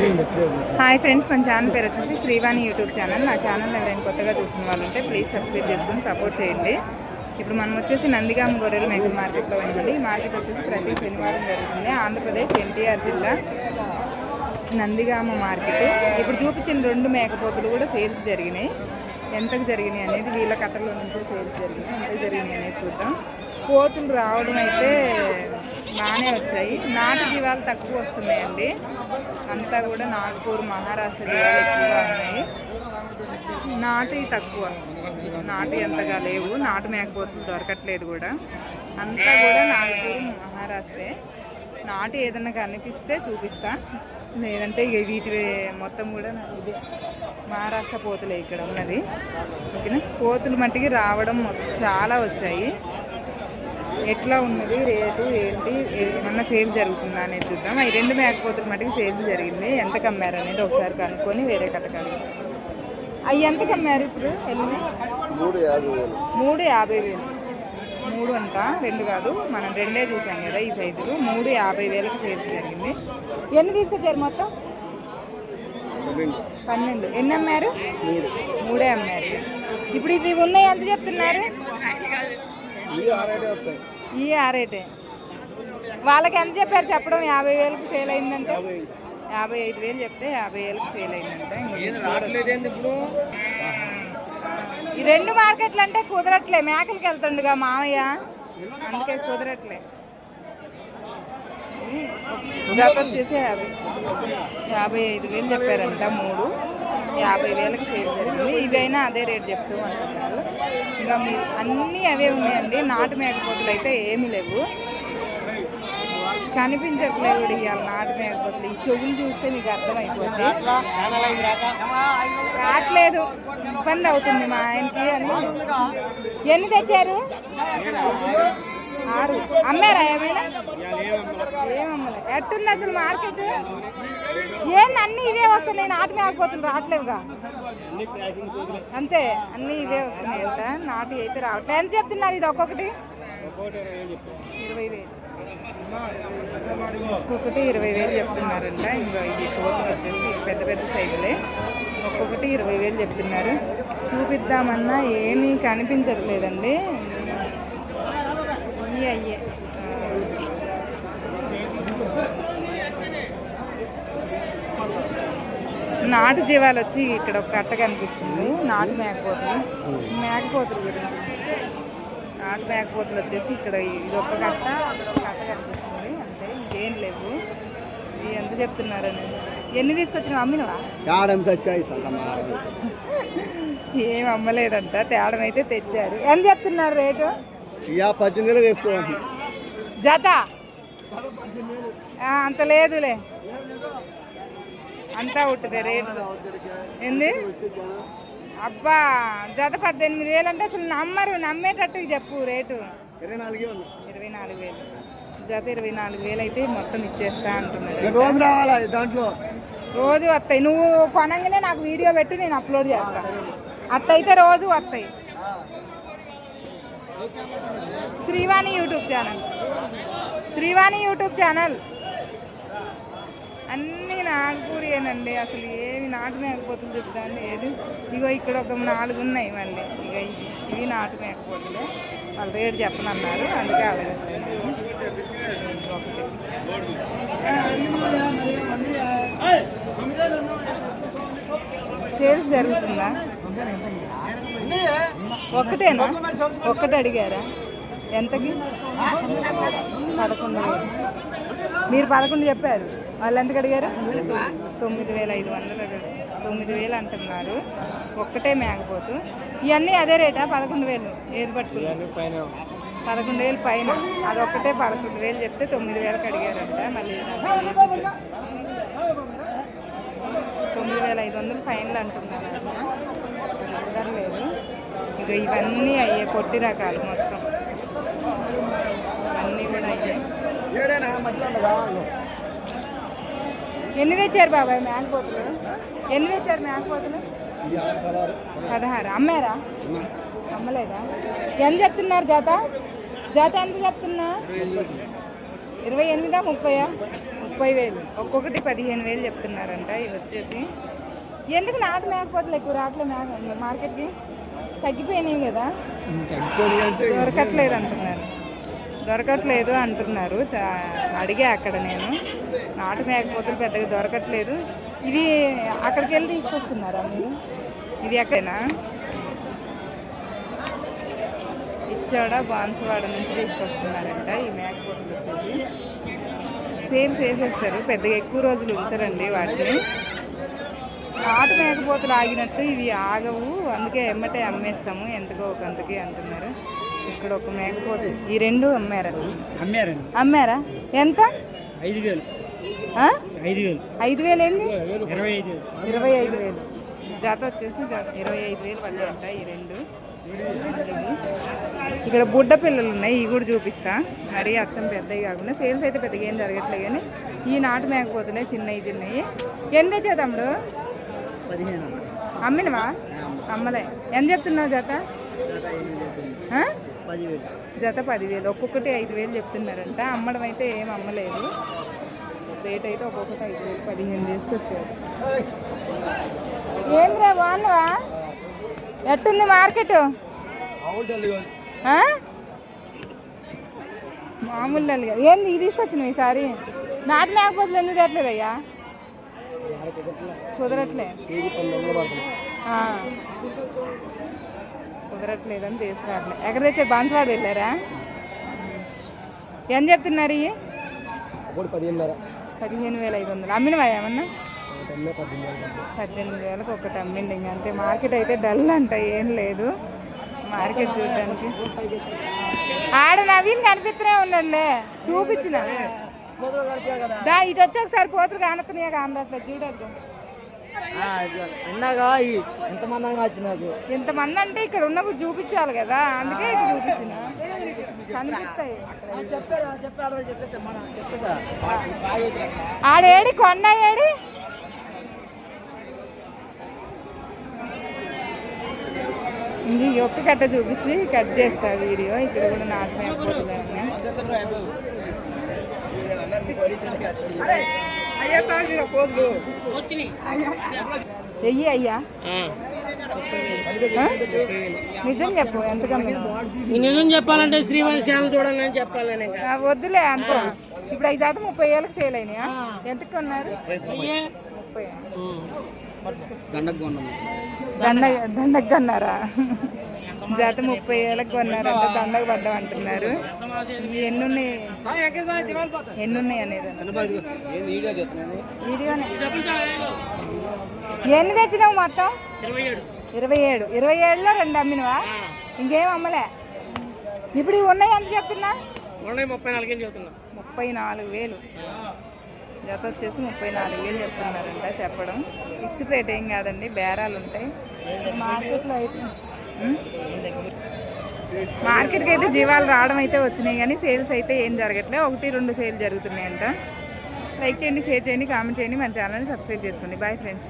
Hi friends, మన channel పేరు వచ్చేసి శ్రీవాణి యూట్యూబ్ ఛానల్. నా ఛానల్ ఎవరైనా కొత్తగా చూస్తున్న వాళ్ళు ఉంటే ప్లీజ్ సబ్స్క్రైబ్ చేసుకొని సపోర్ట్ చేయండి. ఇప్పుడు మనం వచ్చేసి నందిగామ గొర్రెల మేకల మార్కెట్లో ఉన్నామండి. ఈ మార్కెట్ వచ్చేసి ప్రతి శనివారం జరుగుతుంది. ఆంధ్రప్రదేశ్ ఎన్టీఆర్ జిల్లా నందిగామ మార్కెట్. ఇప్పుడు చూపించిన 2 మేకపోతులు కూడా సేల్స్ జరిగినాయి. ఎంతకు జరిగినాయి అనేది వీళ్ళ కట్టలో నుంచే సేల్స్ జరిగినాయి. ఎంతకు జరిగినాయి అనేది చూద్దాం. పోతులు రావడం అయితే బాగానే వచ్చాయి. నాటు జీవాలు తక్కువ వస్తున్నాయండి. అంతా కూడా నాగపూర్, మహారాష్ట్ర జీవాలు ఎక్కువగా ఉన్నాయి. నాటు తక్కువ, నాటు ఎంతగా లేవు. నాటు మేకపోతులు దొరకట్లేదు కూడా. అంతా కూడా నాగపూర్, మహారాష్ట్రే. నాటు ఏదన్నా కనిపిస్తే చూపిస్తా, లేదంటే ఇక వీటి మొత్తం కూడా ఇదే మహారాష్ట్ర పోతులే ఇక్కడ ఉన్నది. ఓకేనా, పోతులు మట్టికి రావడం చాలా వచ్చాయి. ఎట్లా ఉన్నది రేటు ఏంటి, ఏమన్నా సేల్ జరుగుతుందా అనేది చూద్దాం. ఈ 2 మేకపోతుల మటుకు సేల్స్ జరిగింది. ఎంతకు అమ్మారు అనేది ఒకసారి కనుక్కొని వేరే కట్టకాలి. అవి ఎంతకు అమ్మారు ఇప్పుడు? 3,50,000. 3 అంట, 2 కాదు, మనం 2 చూసాం కదా ఈ సైజులు. 3,50,000కి సేల్స్ జరిగింది. ఎన్ని తీసుకొచ్చారు మొత్తం? 12. ఎన్ని అమ్మారు? 3 అమ్మారు. ఇప్పుడు ఇవి ఉన్నాయి ఎంత చెప్తున్నారు? ఈ 6 వాళ్ళకి ఎంత చెప్పారు చెప్పడం? 50,000కి సేల్ అయిందంటే 55,000 చెప్తే 50,000కి సేల్ అయిందంటే. ఈ 2 మార్కెట్లు అంటే కుదరట్లే. మేకలకి వెళ్తుండగా మామయ్య, అందుకే కుదరట్లే. జత వచ్చేసి 55,000 చెప్పారంట. 3 50,000కి సేల్ జరిగింది. ఇవైనా అదే రేట్ చెప్తూ అంటున్నారు. ఇంకా మీరు అన్నీ అవే ఉన్నాయండి. నాటు మేకపోతులు అయితే ఏమీ లేవు, కనిపించట్లేదు కూడా ఇవాళ నాటు మేకపోతులు. ఈ చెవులు చూస్తే మీకు అర్థమైపోద్ది. రావట్లేదు, ఇబ్బంది అవుతుంది మా ఆయనకి అని. ఎన్ని తెచ్చారు? 6. అమ్మారా ఏమైనా? ఏమమ్మలే. ఎట్టుంది అసలు మార్కెట్? ఏంది అన్నీ ఇవే వస్తున్నాయి, నాటు మేకపోతులు రావట్లేవుగా. అంతే, అన్నీ ఇవే వస్తున్నాయి అంట. నాటు అయితే రావట్లేదు. ఎంత చెప్తున్నారు ఇది ఒక్కొక్కటి? 20,000. ఒక్కొక్కటి 20,000 చెప్తున్నారంట. ఇంకా ఇది పోతులు వచ్చేసి పెద్ద పెద్ద సైజులే. ఒక్కొక్కటి 20,000 చెప్తున్నారు. చూపిద్దామన్నా ఏమీ కనిపించట్లేదండి. అయ్యే నాటు జీవాలు వచ్చి ఇక్కడ ఒక కట్ట కనిపిస్తుంది. నాటు మేకపోతులు గురించి. నాటు మేకపోతులు వచ్చేసి ఇక్కడ ఇది ఒక కట్ట, అక్కడ ఒక కట్ట కనిపిస్తుంది. అంటే ఇంకేం లేవు. ఇది ఎంత చెప్తున్నారని. ఎన్ని తీసుకొచ్చినా అమ్మినవా? ఏం అమ్మలేదంట, తేడం అయితే తెచ్చారు. ఎంత చెప్తున్నారు రేటు? 18,000 తీసుకోవాలి జత. అంత లేదులే, అంతా ఉంటుంది రేటు. ఏంది అబ్బా, జత 18,000 అంటే అసలు నమ్మరు. నమ్మేటట్టు చెప్పు రేటు. 24,000 జత. 24,000 అయితే మొత్తం ఇచ్చేస్తా అంటున్నారు. రోజు వస్తాయి. నువ్వు కొనంగానే నాకు వీడియో పెట్టి నేను అప్లోడ్ చేస్తాను. అట్టయితే రోజు వస్తాయి. Srivani YouTube channel. అన్నీ నాగపూరియేనండి. అసలు ఏమి నాటు మేకపోతులు చెప్తాను. ఏది ఇగో ఇక్కడ ఒక 4 ఉన్నాయి. మళ్ళీ ఇక ఇవి నాటు మేకపోతులు. వాళ్ళ రేటు చెప్పనన్నారు, అందుకే అడగట్లేదు. సేల్స్ జరుగుతుందా? ఒక్కటేనా? ఒక్కటి అడిగారా? ఎంతకి? 11,000. మీరు 11 చెప్పారు, వాళ్ళు ఎంతకు అడిగారు? 9,500. 9,000 అంటున్నారు. ఒక్కటే మేకపోతు. ఇవన్నీ అదే రేటా? 11,000. ఏది పట్టుకున్నారు? 11,000 పైన. అదొక్కటే 11,000 చెప్తే 9,000కి అడిగారంట. మళ్ళీ 9,500 ఫైనల్ అంటున్నారు. కుదరలేదు. ఇక ఇవన్నీ అయ్యే పొట్టి రకాలు మొత్తం. అన్నీ కూడా అయ్యాయి. ఎన్ని తెచ్చారు బాబాయ్ మేకపోతులు? ఎన్ని తెచ్చారు మేకపోతులు? 16. అమ్మారా? అమ్మలేదా? ఎంత చెప్తున్నారు జత? ఎంత చెప్తున్నా? 28, 30? 30,000 ఒక్కొక్కటి 15,000 చెప్తున్నారంట. ఇవి వచ్చేసి ఎందుకు నాటు మేకపోతలు ఎక్కువ రావట్లే మార్కెట్కి తగ్గిపోయినాయి కదా, దొరకట్లేదు అంటున్నారు. అడిగా అక్కడ నేను, నాటు మేకపోతలు పెద్దగా దొరకట్లేదు. ఇవి అక్కడికి వెళ్ళి తీసుకొస్తున్నారా మీరు? ఇది ఎక్కడైనా ఇచ్చాడ బాన్సువాడ నుంచి తీసుకొస్తున్నారంట. ఈ మేకపోతలు వచ్చేసి సేల్ చేసేస్తారు, పెద్దగా ఎక్కువ రోజులు ఉంచరండి వాటిని. నాటు మేకపోతలు ఆగినట్టు ఇవి ఆగవు, అందుకే ఎమ్మటే అమ్మేస్తాము ఎంతకో ఒకంతకి అంటున్నారు. ఇక్కడ ఒక మేకపోతు, ఈ రెండు అమ్మారా? ఎంత? 5,000. 5,000 ఏంది? 25,000 జత వచ్చేసి 25,000 పడ్డాయంట ఈ రెండు. ఇక్కడ బుడ్డ పిల్లలు ఉన్నాయి, ఇవి కూడా చూపిస్తా. మరీ అచ్చం పెద్దవి కాకుండా, సేల్స్ అయితే పెద్దగా ఏం జరగట్లేదు కానీ ఈ నాటు మేకపోతున్నాయి చిన్నవి. ఎంత తెచ్చావు తమ్ముడు? 15. అమ్మినవా? అమ్మలే. ఎంత చెప్తున్నావు జత? 10,000. జత 10,000, ఒక్కొక్కటి 5,000 చెప్తున్నారంట. అమ్మడం అయితే ఏం అమ్మలేదు, రేట్ అయితే ఒక్కొక్కటి 5,000, 15 తీసుకొచ్చారు. ఏంద్రా బాగున్నావా? ఎట్టుంది మార్కెట్? మామూలు డల్గా ఏంది? ఇది తీసుకొచ్చినావు ఈసారి? నాటు మేకపోతలు ఎందుకు తేట్లేదయ్యా? కుదరట్లేదని తీసుకురావట్లే. ఎక్కడ తెచ్చే? బాన్సువాడ వెళ్ళారా? ఏం చెప్తున్నారు? 15,500. అమ్మినవా ఏమన్నా? 18,000 ఒకటి అమ్మింది. అంతే. మార్కెట్ అయితే డల్ అంట, ఏం లేదు మార్కెట్ చూడడానికి. ఆడ నవీన్ కనిపిస్తూనే ఉన్నాడులే, చూపించిన ఇటు వచ్చి ఒకసారి పోతులు కానతున్నాయా? కానట్లేదు, చూడద్దు. ఇంతమంది అంటే ఇక్కడ ఉన్నప్పుడు చూపించాలి కదా, అందుకే ఇటు చూపించిన. కనిపిస్తాయి. ఆడేడి కొండ ఏడి? ఇంక ఒక్క కట్ట చూపించి కట్ చేస్తా వీడియో. ఇక్కడ కూడా నాటు మేకపోతున్నాయి. వెయ్యి అయ్యా? నిజం చెప్పు, ఎంత కమ్మినా? నిజం చెప్పాలంటే శ్రీవాణి ఛానల్ చూడాలని చెప్పాలి. వద్దులే అనుకో. ఇప్పుడు 5 శాతం 30,000 సేల్ అయినాయా? ఎంతకు కొన్నారు? 30. దండకు కొన్నారా? జత 30,000 కొన్నారంటే దండకు పడ్డం అంటున్నారు. ఎన్నున్నాయి అనేది వీడియోనే. ఎన్ని తెచ్చినావు మొత్తం? 27. 27లో 2 అమ్మినవా? ఇంకేం అమ్మలే. ఇప్పుడు ఇవి ఉన్నాయి ఎంత చెప్తున్నా? 34,000 జత వచ్చేసి 34,000 చెప్తున్నారంట. చెప్పడం ఫిక్స్డ్ రేట్ ఏం కాదండి, బేరాలు ఉంటాయి మార్కెట్లో. అయితే మార్కెట్కి అయితే జీవాలు రావడం అయితే వచ్చినాయి కానీ సేల్స్ అయితే ఏం జరగట్లేదు. 1-2 సేల్ జరుగుతున్నాయంట. లైక్ చేయండి, షేర్ చేయండి, కామెంట్ చేయండి, మన ఛానల్ని సబ్స్క్రైబ్ చేసుకోండి. Bye friends.